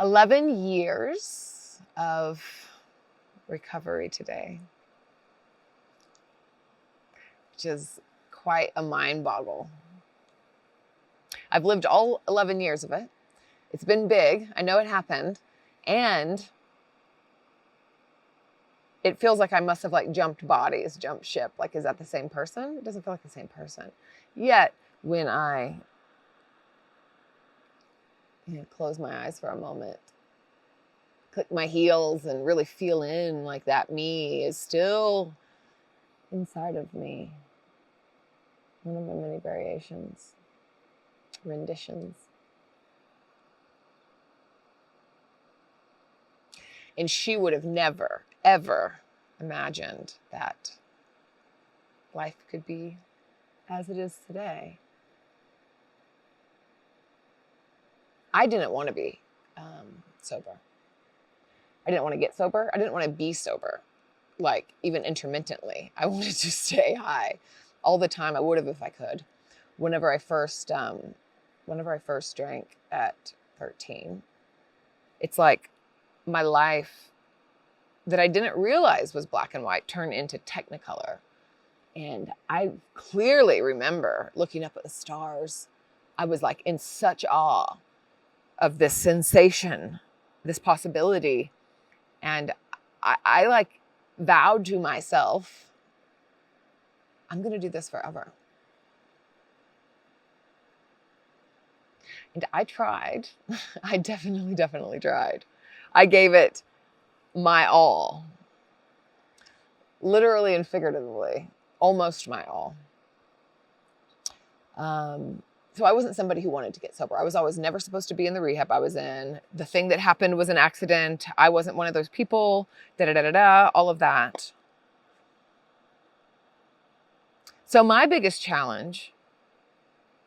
11 years of recovery today, which is quite a mind boggle. I've lived all 11 years of it. It's been big. I know it happened. And it feels like I must have like jumped bodies, jumped ship. Like, is that the same person? It doesn't feel like the same person. Yet, when I close my eyes for a moment, click my heels and really feel in, like that me is still inside of me. One of my many variations, renditions. And she would have never, ever imagined that life could be as it is today. I didn't want to be sober. I didn't want to get sober. I didn't want to be sober, like even intermittently. I wanted to stay high all the time. I would have if I could. Whenever I first drank at 13, it's like my life that I didn't realize was black and white turned into Technicolor. And I clearly remember looking up at the stars. I was like in such awe of this sensation, this possibility. And I like vowed to myself, I'm going to do this forever. And I tried. I definitely tried. I gave it my all. Literally and figuratively. Almost my all. So I wasn't somebody who wanted to get sober. I was always never supposed to be in the rehab I was in. The thing that happened was an accident. I wasn't one of those people. All of that. So my biggest challenge,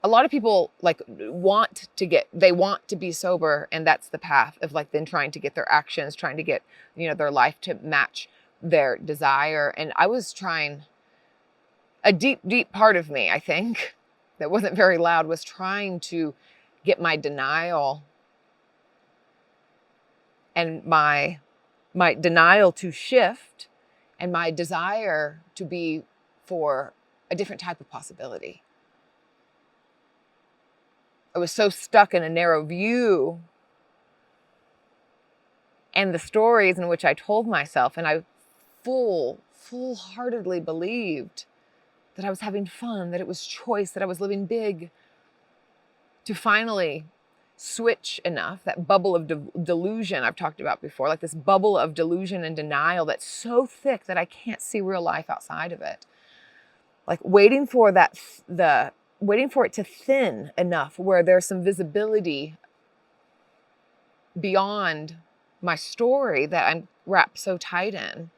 a lot of people like want to be sober, and that's the path of like then trying to get their actions, trying to get, their life to match their desire. And I was trying, a deep part of me, I think, that wasn't very loud, was trying to get my denial and my denial to shift and my desire to be for a different type of possibility. I was so stuck in a narrow view and the stories in which I told myself, and I full-heartedly believed that I was having fun, that it was choice, that I was living big, to finally switch enough, that bubble of delusion I've talked about before, like this bubble of delusion and denial that's so thick that I can't see real life outside of it. Like waiting for it to thin enough where there's some visibility beyond my story that I'm wrapped so tight in,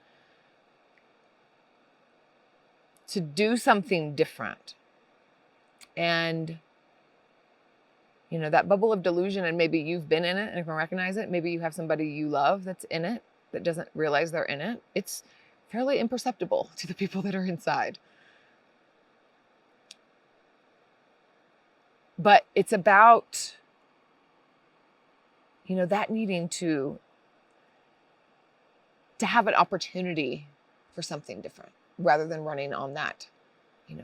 to do something different. And, that bubble of delusion, and maybe you've been in it and can recognize it. Maybe you have somebody you love that's in it that doesn't realize they're in it. It's fairly imperceptible to the people that are inside. But it's about, that needing to have an opportunity for something different rather than running on that,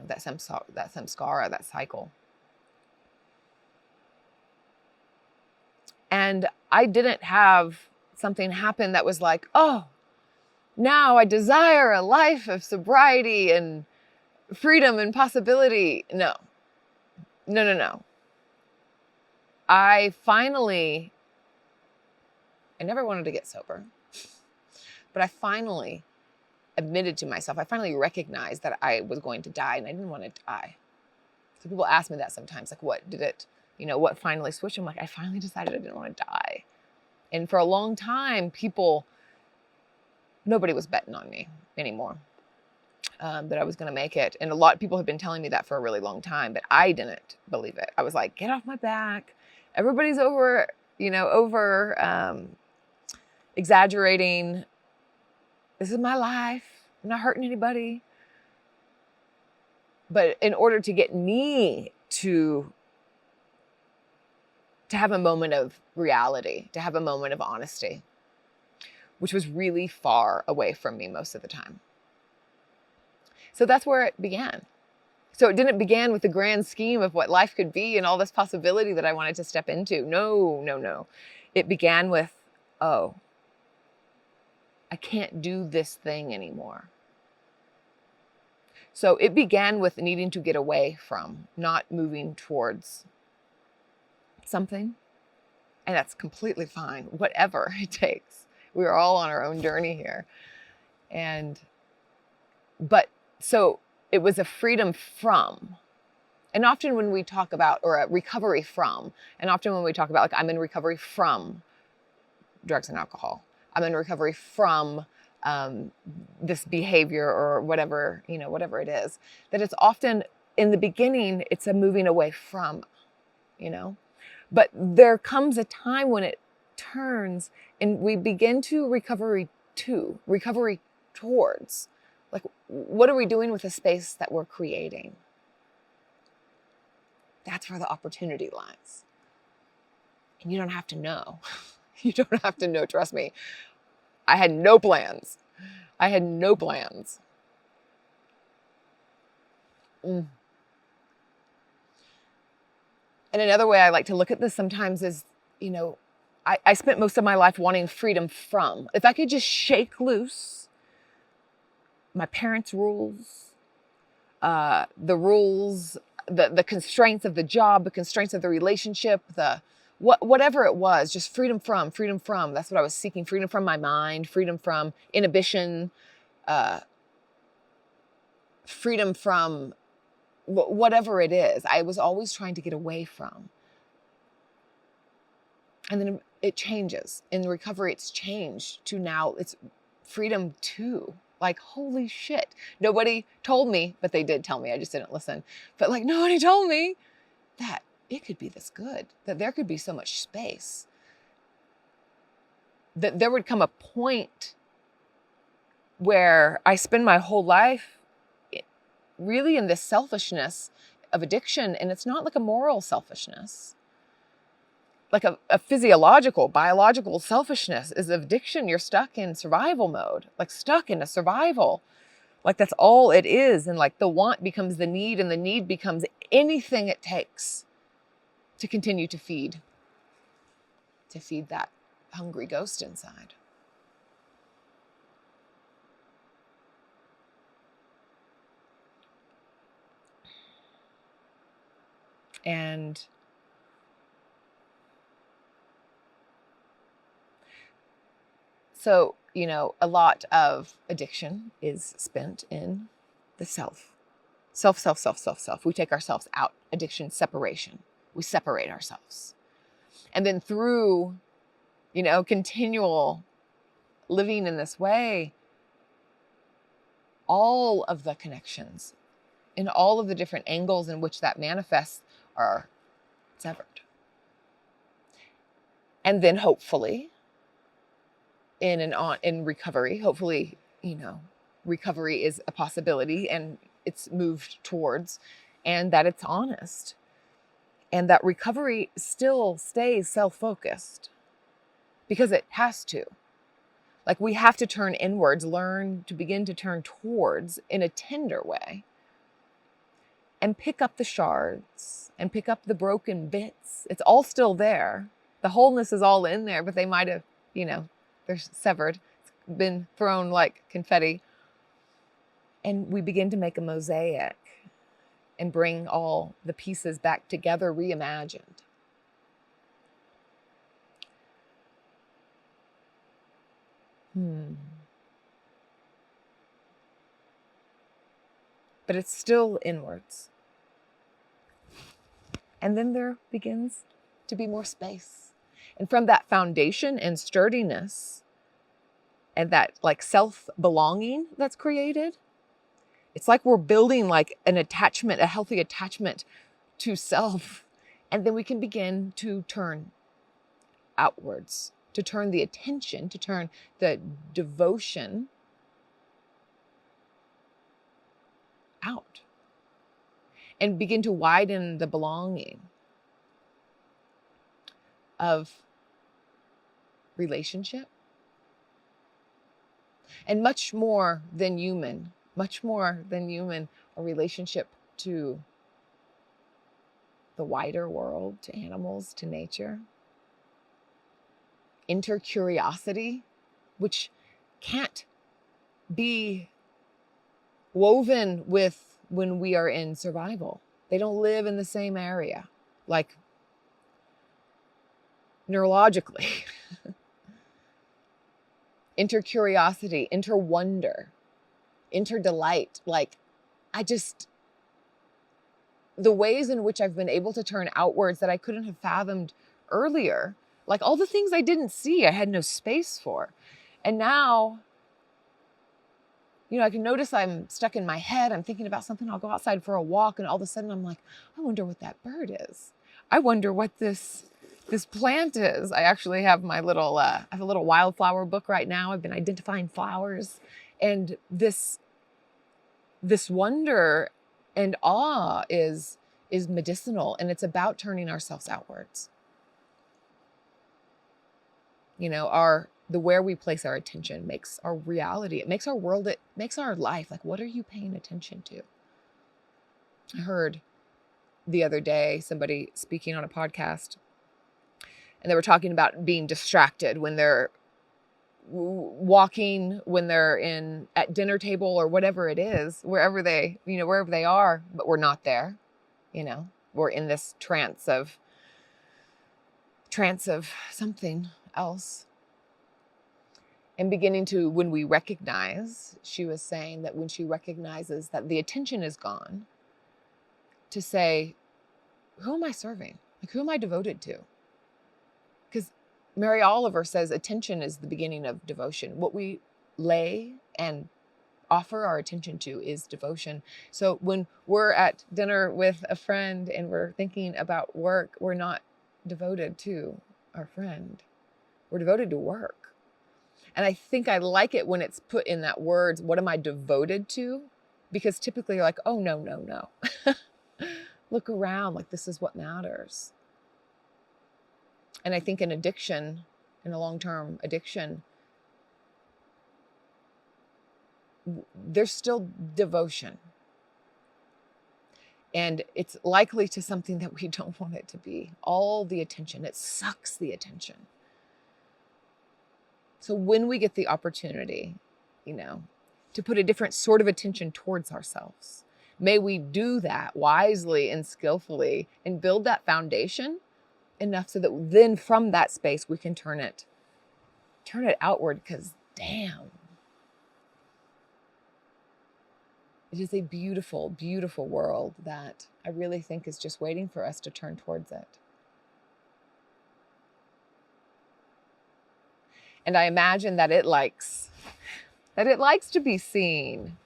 that samskara, that cycle. And I didn't have something happen that was like, oh, now I desire a life of sobriety and freedom and possibility. No. I never wanted to get sober, but I finally admitted to myself, I finally recognized that I was going to die and I didn't want to die. So people ask me that sometimes, like, what did it, what finally switched? I'm like, I finally decided I didn't want to die. And for a long time, nobody was betting on me anymore, that I was going to make it. And a lot of people have been telling me that for a really long time, but I didn't believe it. I was like, get off my back. Everybody's over exaggerating. This is my life. I'm not hurting anybody. But in order to get me to to have a moment of reality, to have a moment of honesty, which was really far away from me most of the time. So that's where it began. So it didn't begin with the grand scheme of what life could be and all this possibility that I wanted to step into. No. It began with, oh, I can't do this thing anymore. So it began with needing to get away from, not moving towards something. And that's completely fine, whatever it takes. We are all on our own journey here. But so it was a freedom from. And often when we talk about, or a recovery from, and often when we talk about, like, I'm in recovery from drugs and alcohol, I'm in recovery from this behavior or whatever, whatever it is, that it's often in the beginning, it's a moving away from, but there comes a time when it turns and we begin to recovery towards, like, what are we doing with the space that we're creating? That's where the opportunity lies. And you don't have to know. You don't have to know, trust me. I had no plans. And another way I like to look at this sometimes is, I spent most of my life wanting freedom from. If I could just shake loose my parents' rules, the rules, the constraints of the job, the constraints of the relationship, whatever it was, just freedom from. That's what I was seeking. Freedom from my mind, freedom from inhibition, freedom from whatever it is. I was always trying to get away from. And then it changes. In recovery, it's changed to now it's freedom to. Like, holy shit. Nobody told me, but they did tell me. I just didn't listen. But like, nobody told me that it could be this good, that there could be so much space, that there would come a point where I spend my whole life really in this selfishness of addiction. And it's not like a moral selfishness. Like a physiological, biological selfishness is addiction. You're stuck in survival mode, like stuck in a survival. Like that's all it is. And like the want becomes the need, and the need becomes anything it takes to continue to feed that hungry ghost inside. And so, a lot of addiction is spent in the self. Self. We take ourselves out. Addiction, separation. We separate ourselves. And then through, continual living in this way, all of the connections and all of the different angles in which that manifests are severed. And then hopefully, in recovery, hopefully, recovery is a possibility and it's moved towards, and that it's honest, and that recovery still stays self-focused because it has to. Like, we have to turn inwards, learn to begin to turn towards in a tender way, and pick up the shards and pick up the broken bits. It's all still there. The wholeness is all in there, but they might have, they're severed. It's been thrown like confetti. And we begin to make a mosaic and bring all the pieces back together, reimagined. But it's still inwards. And then there begins to be more space. And from that foundation and sturdiness and that like self-belonging that's created, it's like we're building like an attachment, a healthy attachment to self. And then we can begin to turn outwards, to turn the attention, to turn the devotion out and begin to widen the belonging. of relationship, and much more than human, a relationship to the wider world, to animals, to nature. Intercuriosity, which can't be woven with when we are in survival. They don't live in the same area, like neurologically. Intercuriosity, interwonder, interdelight. Like, the ways in which I've been able to turn outwards that I couldn't have fathomed earlier, like all the things I didn't see, I had no space for. And now, I can notice I'm stuck in my head. I'm thinking about something. I'll go outside for a walk, and all of a sudden I'm like, I wonder what that bird is. I wonder what this plant is. I actually have my little, I have a little wildflower book right now. I've been identifying flowers, and this wonder and awe is medicinal, and it's about turning ourselves outwards. The where we place our attention makes our reality. It makes our world, it makes our life. Like, what are you paying attention to? I heard the other day somebody speaking on a podcast, and they were talking about being distracted when they're walking, when they're at dinner table or whatever it is, wherever they are, but we're not there. We're in this trance of something else. And beginning to, when we recognize, she was saying that when she recognizes that the attention is gone, to say, who am I serving? Like, who am I devoted to? Because Mary Oliver says attention is the beginning of devotion. What we lay and offer our attention to is devotion. So when we're at dinner with a friend and we're thinking about work, we're not devoted to our friend. We're devoted to work. And I think I like it when it's put in that words, what am I devoted to? Because typically you're like, oh, no. Look around, like, this is what matters. And I think in addiction, in a long-term addiction, there's still devotion. And it's likely to something that we don't want it to be. All the attention, it sucks the attention. So when we get the opportunity, to put a different sort of attention towards ourselves, may we do that wisely and skillfully and build that foundation enough so that then from that space we can turn it outward, because damn, it is a beautiful, beautiful world that I really think is just waiting for us to turn towards it. And I imagine that it likes to be seen,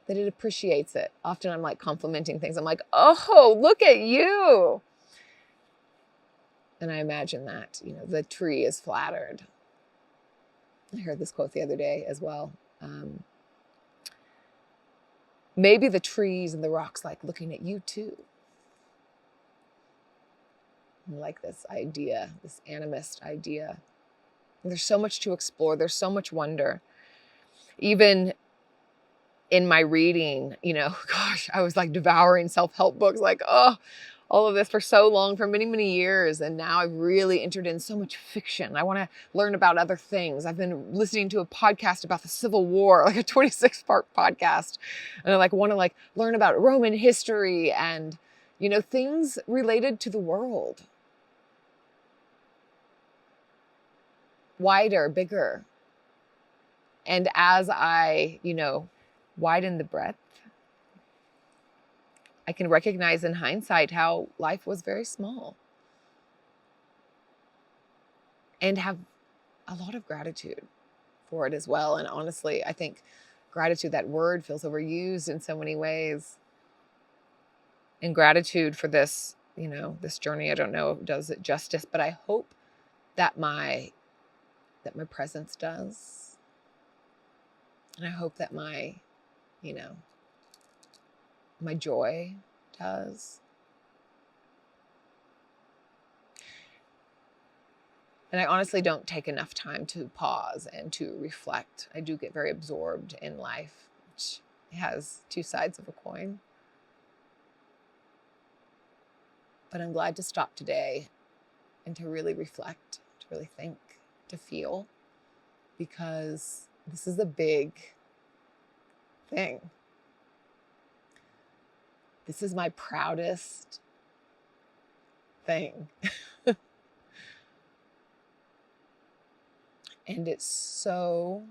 that it appreciates it. Often I'm like complimenting things. I'm like, oh, look at you. And I imagine that, the tree is flattered. I heard this quote the other day as well. Maybe the trees and the rocks like looking at you too. I like this idea, this animist idea. And there's so much to explore. There's so much wonder. Even in my reading, gosh, I was like devouring self-help books, like, all of this for so long, for many, many years. And now I've really entered in so much fiction. I want to learn about other things. I've been listening to a podcast about the Civil War, like a 26-part podcast. And I want to learn about Roman history and, things related to the world. Wider, bigger. And as I, widen the breadth, I can recognize in hindsight how life was very small. And have a lot of gratitude for it as well. And honestly, I think gratitude, that word, feels overused in so many ways. And gratitude for this, this journey, I don't know if it does it justice, but I hope that my presence does. And I hope that my joy does. And I honestly don't take enough time to pause and to reflect. I do get very absorbed in life, which has two sides of a coin. But I'm glad to stop today and to really reflect, to really think, to feel, because this is a big thing. This is my proudest thing. And it's so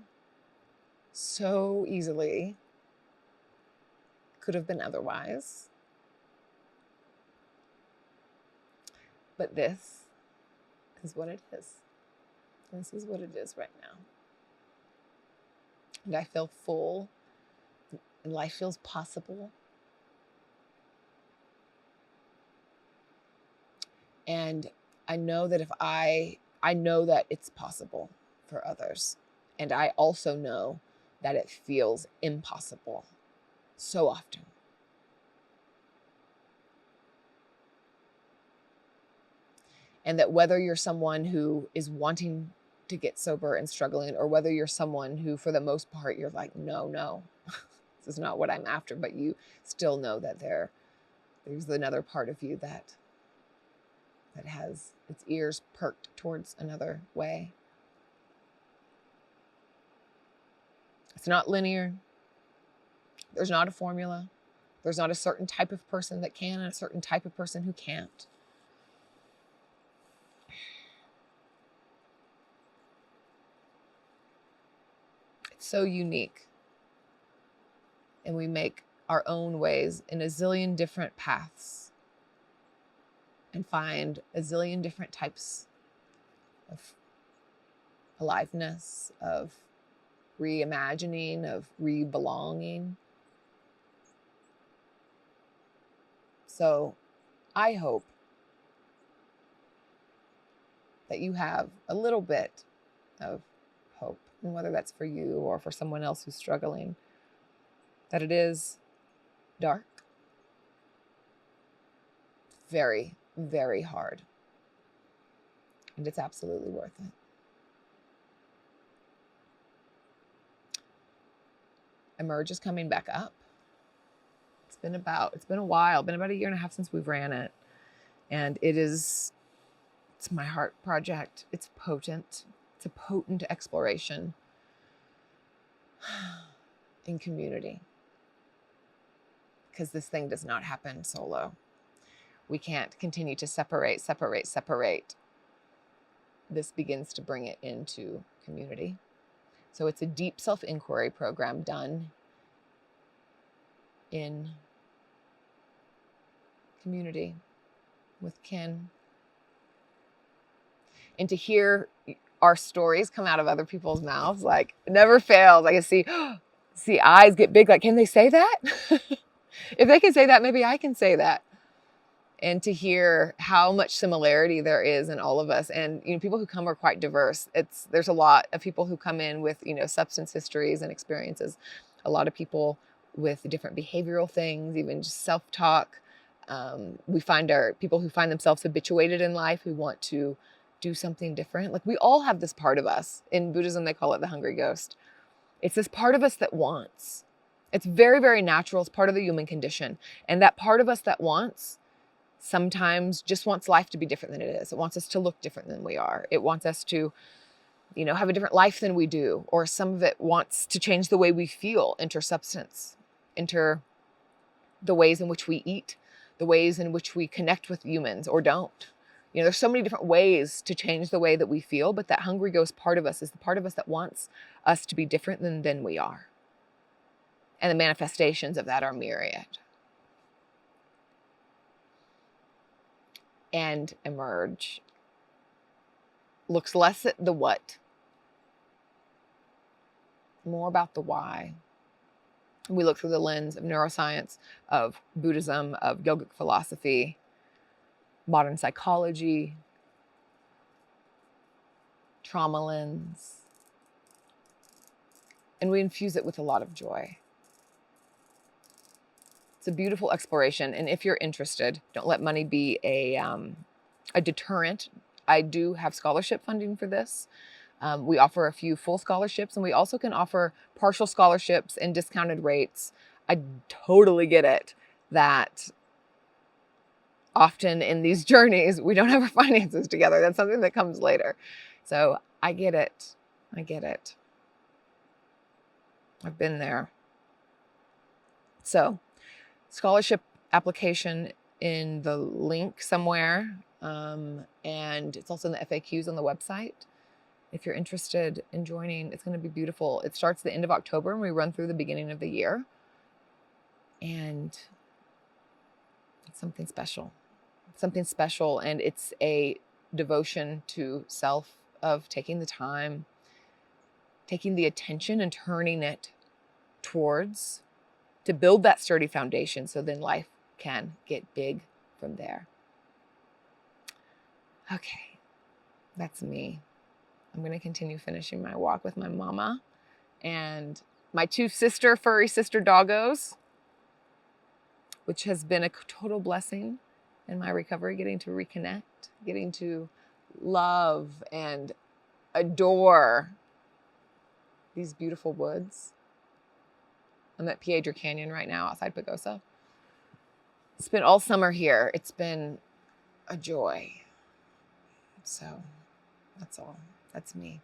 easily could have been otherwise. But this is what it is. This is what it is right now. And I feel full, and life feels possible. And I know that I know that it's possible for others. And I also know that it feels impossible so often. And that whether you're someone who is wanting to get sober and struggling, or whether you're someone who, for the most part, you're like, no, this is not what I'm after, but you still know that there's another part of you that has its ears perked towards another way. It's not linear. There's not a formula. There's not a certain type of person that can and a certain type of person who can't. It's so unique. And we make our own ways in a zillion different paths and find a zillion different types of aliveness, of reimagining, of re-belonging. So I hope that you have a little bit of hope, and whether that's for you or for someone else who's struggling, that it is dark, very, very hard, and it's absolutely worth it. Emerge is coming back up. It's been a while, been about a year and a half since we've ran it. And it's my heart project. It's potent. It's a potent exploration in community. Because this thing does not happen solo. We can't continue to separate. This begins to bring it into community. So it's a deep self-inquiry program done in community with kin. And to hear our stories come out of other people's mouths, like, it never fails. I can see eyes get big, like, can they say that? If they can say that, maybe I can say that. And to hear how much similarity there is in all of us. And, people who come are quite diverse. There's a lot of people who come in with, substance histories and experiences. A lot of people with different behavioral things, even just self-talk. We find people who find themselves habituated in life, who want to do something different. Like, we all have this part of us. In Buddhism, they call it the hungry ghost. It's this part of us that wants. It's very, very natural. It's part of the human condition. And that part of us that wants sometimes just wants life to be different than it is. It wants us to look different than we are. It wants us to, have a different life than we do. Or some of it wants to change the way we feel, enter substance, enter the ways in which we eat, the ways in which we connect with humans or don't. There's so many different ways to change the way that we feel, but that hungry ghost part of us is the part of us that wants us to be different than we are. And the manifestations of that are myriad. And Emerge looks less at the what, more about the why. We look through the lens of neuroscience, of Buddhism, of yogic philosophy, modern psychology, trauma lens, and we infuse it with a lot of joy. It's a beautiful exploration, and if you're interested, don't let money be a deterrent. I do have scholarship funding for this. We offer a few full scholarships, and we also can offer partial scholarships and discounted rates. I totally get it that often in these journeys, we don't have our finances together. That's something that comes later. So I get it. I get it. I've been there. So scholarship application in the link somewhere. And it's also in the FAQs on the website. If you're interested in joining, it's going to be beautiful. It starts the end of October and we run through the beginning of the year. And it's something special. Something special. And it's a devotion to self of taking the time, taking the attention and turning it towards to build that sturdy foundation so then life can get big from there. Okay, that's me. I'm going to continue finishing my walk with my mama and my two furry sister doggos, which has been a total blessing in my recovery, getting to reconnect, getting to love and adore these beautiful woods. I'm at Piedra Canyon right now outside Pagosa. Spent all summer here. It's been a joy. So that's all. That's me.